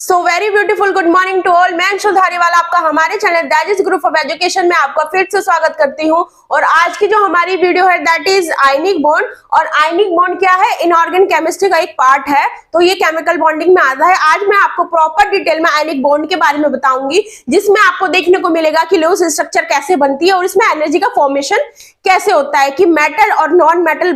So very beautiful good morning to all. मैं अंशु धारीवाल आपका हमारे channel that group of education में आपका फिर से स्वागत करती हूं। और आज की जो हमारी वीडियो है दैट इज आयनिक बॉन्ड। और आयनिक बॉन्ड क्या है? इनऑर्गेनिक केमिस्ट्री का एक पार्ट है, तो ये केमिकल बॉन्डिंग में आता है। आज मैं आपको प्रॉपर डिटेल में आयनिक बॉन्ड के बारे में बताऊंगी, जिसमें आपको देखने को मिलेगा कि लुईस स्ट्रक्चर कैसे बनती है और इसमें एनर्जी का फॉर्मेशन कैसे होता है, कि मेटल और नॉन मेटल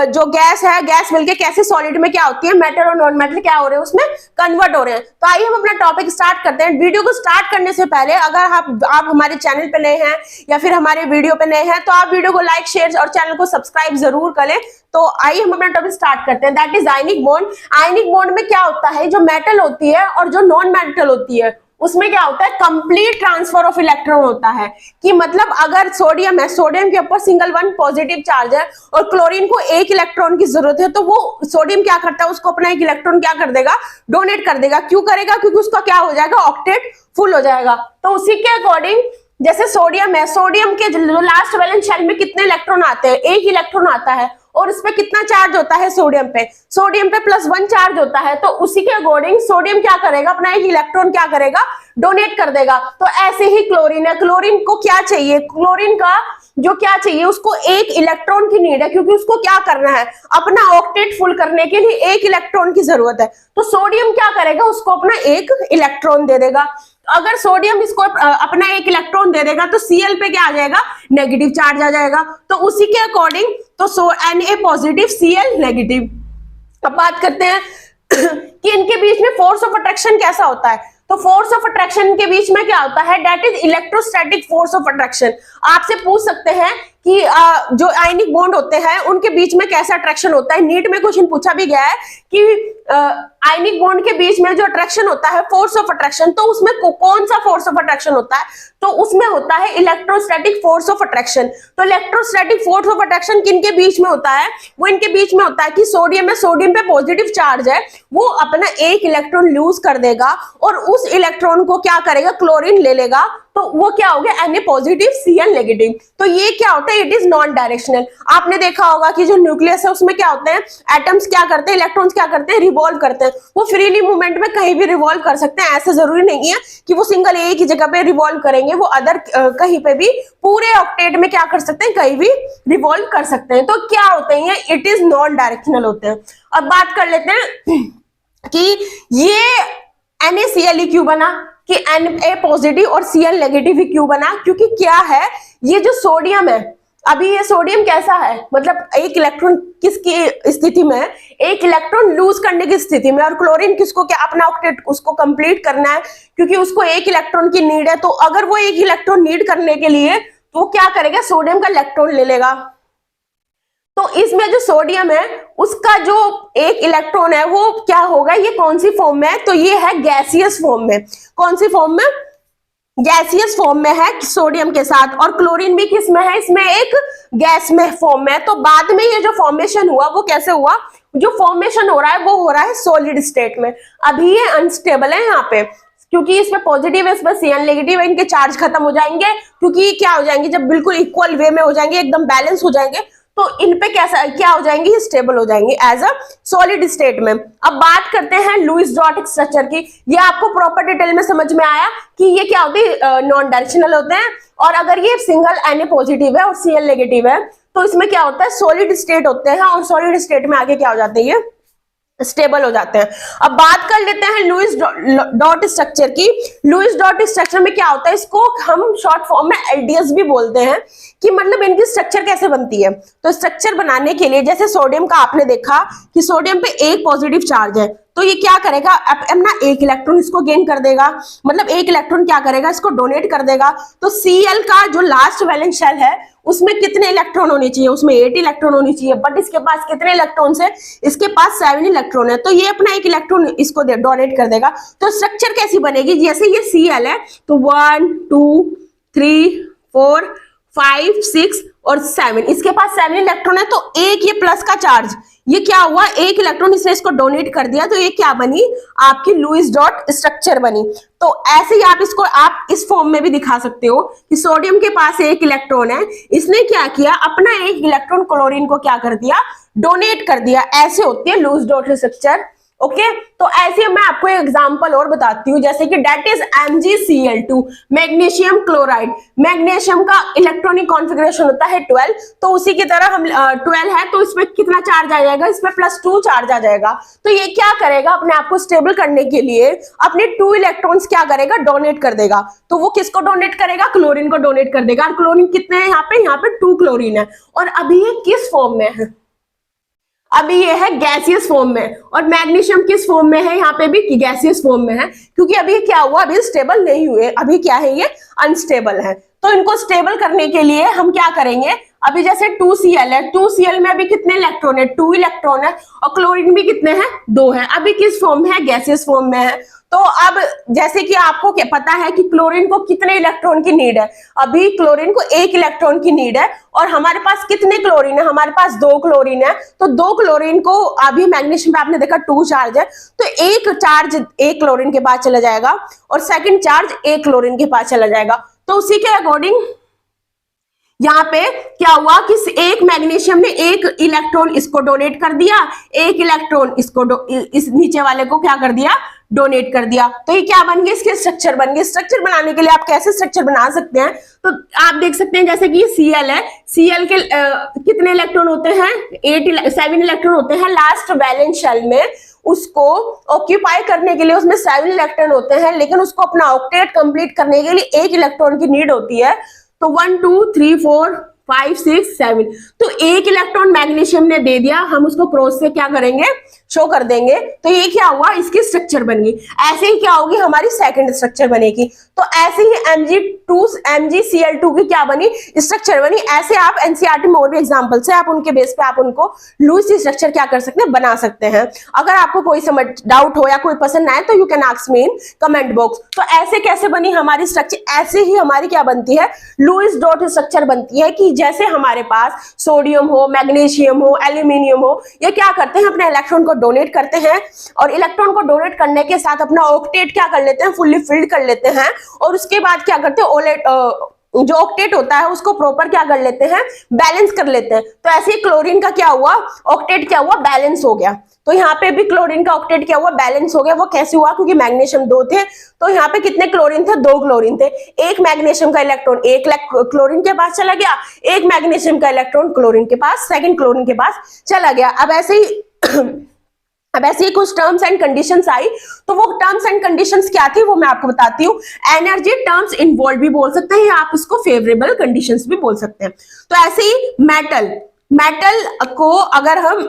जो गैस है, गैस मिलके कैसे सॉलिड में क्या होती है, मेटल और नॉन मेटल क्या हो रहे हैं, उसमें कन्वर्ट हो रहे हैं। तो आइए हम अपना टॉपिक स्टार्ट करते हैं। वीडियो को स्टार्ट करने से पहले अगर आप हमारे चैनल पे नए हैं या फिर हमारे वीडियो पे नए हैं तो आप वीडियो को लाइक, शेयर और चैनल को सब्सक्राइब जरूर करें। तो आइए हम अपना टॉपिक स्टार्ट करते हैं, that is ionic bond. Ionic bond में क्या होता है, जो मेटल होती है और जो नॉन मेटल होती है उसमें क्या होता है, कंप्लीट ट्रांसफर ऑफ इलेक्ट्रॉन होता है। कि मतलब अगर सोडियम है, सोडियम के ऊपर सिंगल वन पॉजिटिव चार्ज है और क्लोरीन को एक इलेक्ट्रॉन की जरूरत है, तो वो सोडियम क्या करता है, उसको अपना एक इलेक्ट्रॉन क्या कर देगा, डोनेट कर देगा। क्यों करेगा? क्योंकि उसका क्या हो जाएगा, ऑक्टेट फुल हो जाएगा। तो उसी के अकॉर्डिंग जैसे सोडियम है, सोडियम के जो लास्ट वैलेंस शेल में कितने इलेक्ट्रॉन आते हैं, एक इलेक्ट्रॉन आता है और इस पे कितना चार्ज होता है, सोडियम पे +1 चार्ज होता है। तो उसी के अकॉर्डिंग सोडियम क्या करेगा, अपना एक इलेक्ट्रॉन क्या करेगा, डोनेट कर देगा। तो ऐसे ही क्लोरीन है, क्लोरीन को क्या चाहिए, क्लोरीन का जो क्या चाहिए, उसको एक इलेक्ट्रॉन की नीड है, क्योंकि उसको क्या करना है, अपना ऑक्टेट फुल करने के लिए एक इलेक्ट्रॉन की जरूरत है। तो सोडियम क्या करेगा, उसको अपना एक इलेक्ट्रॉन दे देगा। अगर सोडियम इसको अपना एक इलेक्ट्रॉन दे देगा तो Cl पे क्या आ जाएगा, नेगेटिव चार्ज आ जाएगा। तो उसी के अकॉर्डिंग तो Na पॉजिटिव, Cl नेगेटिव। अब बात करते हैं कि इनके बीच में फोर्स ऑफ अट्रैक्शन कैसा होता है। तो फोर्स ऑफ अट्रैक्शन के बीच में क्या होता है, that is electrostatic force of attraction. आपसे पूछ सकते हैं कि जो आयनिक बॉन्ड होते हैं उनके बीच में कैसा अट्रैक्शन होता है। नीट में क्वेश्चन पूछा भी गया है कि आयनिक बॉन्ड के बीच में जो अट्रैक्शन होता है, फोर्स ऑफ अट्रैक्शन, तो उसमें कौन सा फोर्स ऑफ अट्रैक्शन होता है, तो उसमें होता है इलेक्ट्रोस्टैटिक फोर्स ऑफ अट्रैक्शन। तो इलेक्ट्रोस्टैटिक फोर्स ऑफ अट्रैक्शन किनके बीच में होता है, वो इनके बीच में होता है कि सोडियम है, सोडियम पे पॉजिटिव चार्ज है, वो अपना एक इलेक्ट्रॉन लूज कर देगा और उस इलेक्ट्रॉन को क्या करेगा, क्लोरीन ले लेगा। तो वो क्या हो गया, Na पॉजिटिव, Cl नेगेटिव। तो ये क्या होता है, इट इज नॉन डायरेक्शनल। आपने देखा होगा कि जो न्यूक्लियस है उसमें क्या होते हैं, एटम्स क्या करते हैं, इलेक्ट्रॉन्स क्या करते हैं, रिवॉल्व करते हैं। वो फ्रीली मूवमेंट में कहीं भी रिवॉल्व कर सकते हैं। ऐसा जरूरी नहीं है कि वो सिंगल एक ही जगह पे रिवॉल्व करेंगे, वो अदर कहीं पे भी पूरे ऑक्टेट में क्या कर सकते हैं, कहीं भी रिवॉल्व कर सकते हैं। तो क्या होते हैं, इट इज नॉन डायरेक्शनल होते हैं। अब बात कर लेते हैं कि ये NaCl क्यों बना, कि Na पॉजिटिव और Cl नेगेटिव ही क्यों बना। क्योंकि क्या है, ये जो सोडियम है, अभी ये सोडियम कैसा है, मतलब एक इलेक्ट्रॉन किसकी स्थिति में है, एक इलेक्ट्रॉन लूज करने की स्थिति में। और क्लोरीन किसको क्या, अपना ऑक्टेट उसको कंप्लीट करना है, क्योंकि उसको एक इलेक्ट्रॉन की नीड है। तो अगर वो एक इलेक्ट्रॉन नीड करने के लिए तो क्या करेगा, सोडियम का इलेक्ट्रॉन ले लेगा। तो इसमें जो सोडियम है उसका जो एक इलेक्ट्रॉन है वो क्या होगा, ये कौन सी फॉर्म में है, तो ये है गैसियस फॉर्म में। कौन सी फॉर्म में, गैसियस फॉर्म में है सोडियम के साथ। और क्लोरीन भी किस में है, इसमें एक गैस में फॉर्म में है। तो बाद में ये जो फॉर्मेशन हुआ वो कैसे हुआ, जो फॉर्मेशन हो रहा है वो हो रहा है सॉलिड स्टेट में। अभी ये अनस्टेबल है यहाँ पे, क्योंकि इसमें पॉजिटिव है, इसमें Cl नेगेटिव है, इनके चार्ज खत्म हो जाएंगे। क्योंकि क्या हो जाएंगे, जब बिल्कुल इक्वल वे में हो जाएंगे, एकदम बैलेंस हो जाएंगे, तो इन पे कैसा क्या हो जाएंगे, स्टेबल हो जाएंगे एज अ सॉलिड स्टेट में। अब बात करते हैं लुईस डॉट स्ट्रक्चर की। ये आपको प्रॉपर डिटेल में समझ में आया कि ये क्या होती है, नॉन डायरेक्शनल होते हैं। और अगर ये सिंगल Na पॉजिटिव है और Cl नेगेटिव है तो इसमें क्या होता है, सॉलिड स्टेट होते हैं। और सॉलिड स्टेट में आगे क्या हो जाते हैं, ये स्टेबल हो जाते हैं। अब बात कर लेते हैं लुईस डॉट स्ट्रक्चर की। लुईस डॉट स्ट्रक्चर में क्या होता है, इसको हम शॉर्ट फॉर्म में LDS भी बोलते हैं, कि मतलब इनकी स्ट्रक्चर कैसे बनती है। तो स्ट्रक्चर बनाने के लिए जैसे सोडियम का आपने देखा कि सोडियम पे एक पॉजिटिव चार्ज है, तो ये क्या करेगा, अपना एक इलेक्ट्रॉन इसको गेन कर देगा, मतलब एक इलेक्ट्रॉन क्या करेगा, इसको डोनेट कर देगा। तो Cl का जो लास्ट वैलेंस शेल है उसमें कितने इलेक्ट्रॉन होने चाहिए, उसमें 8 इलेक्ट्रॉन होनी चाहिए। बट इसके पास कितने इलेक्ट्रॉन है, इसके पास 7 इलेक्ट्रॉन है। तो ये अपना एक इलेक्ट्रॉन इसको डोनेट कर देगा। तो स्ट्रक्चर कैसी बनेगी, जैसे ये Cl है तो 1 2 3 4 5 6 और 7, इसके पास 7 इलेक्ट्रॉन है। तो एक ये प्लस का चार्ज, ये क्या हुआ, एक इलेक्ट्रॉन इसने इसको डोनेट कर दिया, तो ये क्या बनी, आपकी लुईस डॉट स्ट्रक्चर बनी। तो ऐसे ही आप इसको आप इस फॉर्म में भी दिखा सकते हो कि सोडियम के पास एक इलेक्ट्रॉन है, इसने क्या किया, अपना एक इलेक्ट्रॉन क्लोरीन को क्या कर दिया, डोनेट कर दिया। ऐसे होती है लुईस डॉट स्ट्रक्चर। ओके तो ऐसे मैं आपको एक एग्जांपल और बताती हूँ, जैसे कि that is MgCl2 magnesium chloride. Magnesium का इलेक्ट्रॉनिक कॉन्फ़िगरेशन होता है 12, तो उसी की तरह हम 12 है तो इसमें कितना चार्ज आ जाएगा, इसमें +2 चार्ज आ जाएगा। तो ये क्या करेगा, अपने आप को स्टेबल करने के लिए अपने 2 इलेक्ट्रॉन्स क्या करेगा, डोनेट कर देगा। तो वो किसको डोनेट करेगा, क्लोरीन को डोनेट कर देगा। और क्लोरीन कितने हैं यहाँ पे 2 क्लोरीन है। और अभी ये किस फॉर्म में है, अभी ये है गैसियस फॉर्म में। और मैग्नीशियम किस फॉर्म में है, यहाँ पे भी गैसियस फॉर्म में है, क्योंकि अभी क्या हुआ, अभी स्टेबल नहीं हुए, अभी क्या है, ये अनस्टेबल है। तो इनको स्टेबल करने के लिए हम क्या करेंगे, अभी जैसे 2Cl है, 2Cl में अभी कितने इलेक्ट्रॉन है, 2 इलेक्ट्रॉन है। और क्लोरीन भी कितने हैं, 2 है। अभी किस फॉर्म में है, गैसियस फॉर्म में है। तो अब जैसे कि आपको क्या पता है कि क्लोरीन को कितने इलेक्ट्रॉन की नीड है, अभी क्लोरीन को 1 इलेक्ट्रॉन की नीड है। और हमारे पास कितने क्लोरीन है, हमारे पास 2 क्लोरीन है। तो 2 क्लोरीन को, अभी मैग्नीशियम में आपने देखा 2 चार्ज है, तो एक चार्ज 1 क्लोरीन के पास चला जाएगा और सेकंड चार्ज 1 क्लोरीन के पास चला जाएगा। तो उसी के अकॉर्डिंग यहाँ पे क्या हुआ कि एक मैग्नीशियम ने 1 इलेक्ट्रॉन इसको डोनेट कर दिया, 1 इलेक्ट्रॉन इसको इस नीचे वाले को क्या कर दिया, डोनेट कर दिया। तो ये क्या बन गया, इसके स्ट्रक्चर बन गए। स्ट्रक्चर बनाने के लिए आप कैसे स्ट्रक्चर बना सकते हैं, तो आप देख सकते हैं जैसे कि Cl है, Cl के कितने इलेक्ट्रॉन होते हैं, 7 इलेक्ट्रॉन होते हैं लास्ट वैलेंस शेल में। उसको ऑक्यूपाई करने के लिए उसमें 7 इलेक्ट्रॉन होते हैं, लेकिन उसको अपना ऑक्टेट कंप्लीट करने के लिए 1 इलेक्ट्रॉन की नीड होती है। तो 1 2 3 4 5 6 7, तो 1 इलेक्ट्रॉन मैग्नीशियम ने दे दिया, हम उसको क्रॉस से क्या करेंगे, शो कर देंगे। तो ये क्या हुआ, इसकी स्ट्रक्चर बन गई। ऐसे ही क्या होगी, हमारी सेकंड स्ट्रक्चर बनेगी। तो ऐसे ही MgCl2 की क्या बनी, स्ट्रक्चर बनी। ऐसे आप एनसीईआरटी में और भी एग्जांपल से आप उनके बेस पे आप उनको लूज स्ट्रक्चर क्या कर सकते हैं, बना सकते हैं। अगर आपको कोई समझ डाउट हो या कोई पसंद ना आए तो you can ask me in comment box. तो ऐसे कैसे बनी हमारी स्ट्रक्चर, ऐसे ही हमारी क्या बनती है, लुईस डॉट स्ट्रक्चर बनती है। कि जैसे हमारे पास सोडियम हो, मैग्नीशियम हो, एल्यूमिनियम हो, ये क्या करते हैं, अपने इलेक्ट्रॉन को डोनेट करते हैं। और इलेक्ट्रॉन को डोनेट करने के साथ अपना ऑक्टेट क्या कर लेते हैं, फुल्ली फिल्ड कर लेते हैं। और उसके बाद क्या करते हैं, जो ऑक्टेट होता है उसको प्रॉपर क्या कर लेते हैं, बैलेंस कर लेते हैं। तो ऐसे ही क्लोरीन का क्या हुआ, ऑक्टेट क्या हुआ, बैलेंस हो गया। तो यहाँ पे भी क्लोरीन का ऑक्टेट क्या हुआ, बैलेंस हो गया। वो कैसे हुआ, क्योंकि मैग्नीशियम 2 थे, तो यहाँ पे कितने क्लोरीन थे, 2 क्लोरीन थे। एक मैग्नीशियम का इलेक्ट्रॉन 1 क्लोरीन के पास चला गया, एक मैग्नीशियम का इलेक्ट्रॉन क्लोरीन के पास, सेकंड क्लोरीन के पास चला गया। अब ऐसे ही कुछ टर्म्स एंड कंडीशंस आई। तो वो टर्म्स एंड कंडीशंस क्या थी वो मैं आपको बताती हूँ। एनर्जी टर्म्स इन्वॉल्व भी बोल सकते हैं, या आप इसको फेवरेबल कंडीशंस भी बोल सकते हैं। तो ऐसे ही मेटल को अगर हम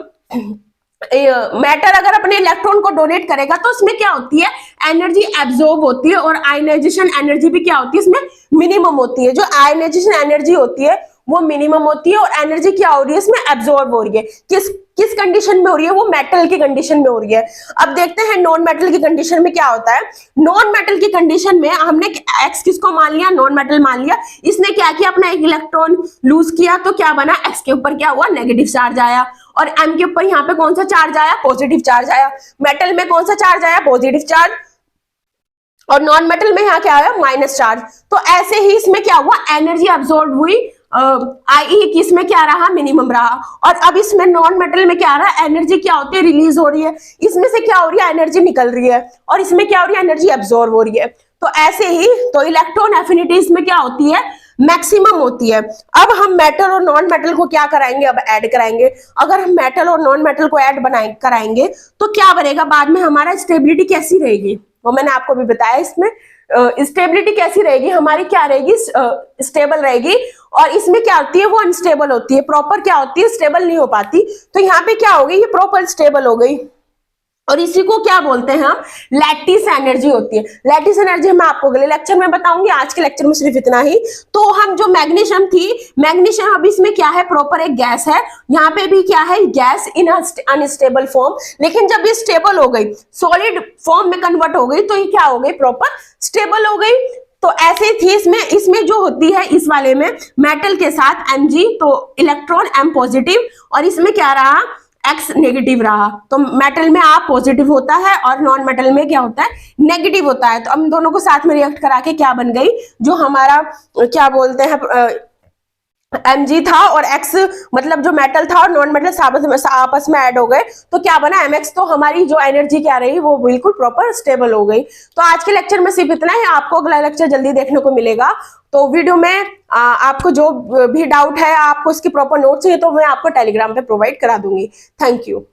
मैटर अगर अपने इलेक्ट्रॉन को डोनेट करेगा तो उसमें क्या होती है, एनर्जी एब्जॉर्ब होती है। और आयनाइजेशन एनर्जी भी क्या होती है, इसमें मिनिमम होती है। जो आयनाइजेशन एनर्जी होती है वो मिनिमम होती है, और एनर्जी क्या हो रही है, इसमें एब्जॉर्ब हो रही है। किस कंडीशन में हो रही है, वो मेटल की कंडीशन में हो रही है। अब देखते हैं नॉन मेटल की कंडीशन में क्या होता है। नॉन मेटल की कंडीशन में हमने एक्स किसको मान लिया, नॉन मेटल मान लिया। इसने क्या किया, अपना 1 इलेक्ट्रॉन लूज किया, तो क्या बना, एक्स के ऊपर क्या हुआ, नेगेटिव चार्ज आया। और एम के ऊपर यहाँ पे कौन सा चार्ज आया, पॉजिटिव चार्ज आया। मेटल में कौन सा चार्ज आया, पॉजिटिव चार्ज। और नॉन मेटल में यहाँ क्या आया, माइनस चार्ज। तो ऐसे ही इसमें क्या हुआ, एनर्जी अब्सॉर्ब हुई, आई किसमें क्या रहा, मिनिमम रहा। और अब इसमें नॉन मेटल में क्या रहा, एनर्जी क्या होती है, रिलीज हो रही है। इसमें से क्या हो रही है, एनर्जी निकल रही है। और इसमें क्या हो रही है, एनर्जी एब्सॉर्ब हो रही है। तो ऐसे ही तो इलेक्ट्रॉन एफिनिटी इसमें क्या होती है, मैक्सिमम होती है। अब हम मेटल और नॉन मेटल को क्या कराएंगे, अब ऐड कराएंगे। अगर हम मेटल और नॉन मेटल को ऐड कराएंगे तो क्या बनेगा, बाद में हमारा स्टेबिलिटी कैसी रहेगी, वो मैंने आपको भी बताया। इसमें स्टेबिलिटी कैसी रहेगी, हमारी क्या रहेगी, स्टेबल रहेगी। और इसमें क्या होती है, वो अनस्टेबल होती है, प्रॉपर क्या होती है, स्टेबल नहीं हो पाती। तो यहाँ पे क्या हो गई, ये प्रॉपर स्टेबल हो गई। और इसी को क्या बोलते हैं हम, लैटिस एनर्जी होती है। लैटिस एनर्जी मैं आपको अगले लेक्चर में बताऊंगी, आज के लेक्चर में सिर्फ इतना ही। तो हम जो मैग्नीशियम थी, मैग्नीशियम अभी इसमें क्या है, प्रॉपर एक गैस है। यहाँ पे भी क्या है, गैस इन अनस्टेबल फॉर्म। लेकिन जब ये स्टेबल हो गई, सॉलिड फॉर्म में कन्वर्ट हो गई, तो ये क्या हो गई, प्रॉपर स्टेबल हो गई। तो ऐसे थी इसमें जो होती है, इस वाले में मेटल के साथ Mg, तो इलेक्ट्रॉन M पॉजिटिव, और इसमें क्या रहा, X नेगेटिव रहा। तो मेटल में आप पॉजिटिव होता है और नॉन मेटल में क्या होता है, नेगेटिव होता है। तो हम दोनों को साथ में रिएक्ट करा के क्या बन गई, जो हमारा क्या बोलते हैं, Mg था और X मतलब जो मेटल था और नॉन मेटल आपस में ऐड हो गए तो क्या बना Mx। तो हमारी जो एनर्जी क्या रही वो बिल्कुल प्रॉपर स्टेबल हो गई। तो आज के लेक्चर में सिर्फ इतना ही, आपको अगला लेक्चर जल्दी देखने को मिलेगा। तो वीडियो में आपको जो भी डाउट है, आपको इसकी प्रॉपर नोट चाहिए तो मैं आपको टेलीग्राम पे प्रोवाइड करा दूंगी। Thank you.